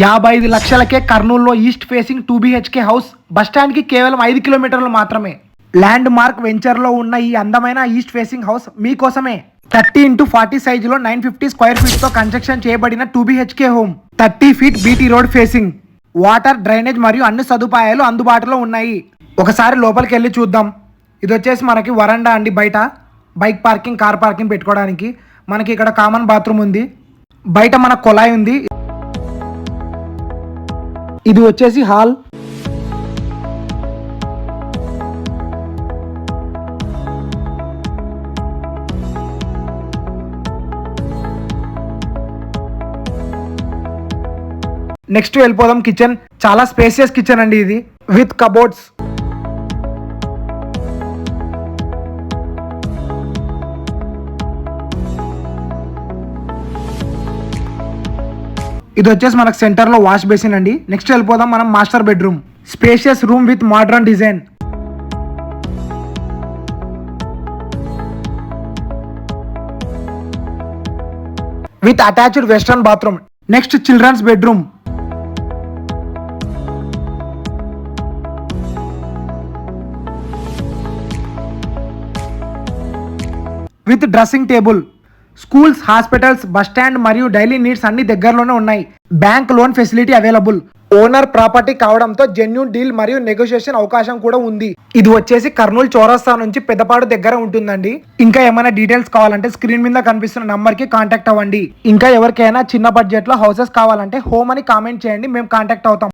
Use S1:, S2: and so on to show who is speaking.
S1: 55 లక్షలకే కర్నూలులో east facing 2 BHK house బస్టాండ్కి కేవలం 5 కిలోమీటర్లు మాత్రమే. ల్యాండ్ మార్క్ వెంచర్లో ఉన్న ఈ అందమైన ఈస్ట్ ఫేసింగ్ హౌస్ మీకోసమే. 30x40 సైజులో 950 స్క్వేర్ ఫీట్తో కన్స్ట్రక్షన్ చేయబడిన 2 BHK home. 30 feet BT road facing. Water, drainage మరియు అన్ని సదుపాయాలు అందుబాటులో ఉన్నాయి. ఒకసారి లోపలికి వెళ్ళి చూద్దాం. ఇది వచ్చేసి మనకి వరండా అండి. బయట బైక్ పార్కింగ్, కార్ పార్కింగ్ పెట్టుకోవడానికి మనకి ఇక్కడ కామన్ బాత్రూమ్ ఉంది. బయట మన కొలాయి ఉంది. ఇది వచ్చేసి హాల్. నెక్స్ట్ వెళ్ళిపోదాం కిచెన్. చాలా స్పేసియస్ కిచెన్ అండి ఇది, విత్ కబోర్డ్స్. ఇది వచ్చేసి మనకు సెంటర్ లో వాష్ బేసిన్ అండి. నెక్స్ట్ వెళ్ళిపోదాం మనం master bedroom. Spacious room with modern design. With attached western bathroom. Next children's bedroom. With dressing table. Schools, hospitals, bus stand మరియు డైలీ నీడ్స్ అన్ని దగ్గరలోనే ఉన్నాయి. Bank loan facility available. Owner property కావడంతో genuine deal మరియు negotiation అవకాశం కూడా ఉంది. ఇది వచ్చేసి కర్నూలు చౌరస్తా నుంచి పెద్దపాడు దగ్గర ఉంటుందండి. ఇంకా ఏమైనా డీటెయిల్స్ కావాలంటే స్క్రీన్ మీద కనిపిస్తున్న నంబర్ కి కాంటాక్ట్ అవ్వండి. ఇంకా ఎవరికైనా చిన్న బడ్జెట్ లో హౌసెస్ కావాలంటే హోమ్ అని కామెంట్ చేయండి, మేము కాంటాక్ట్ అవుతాం.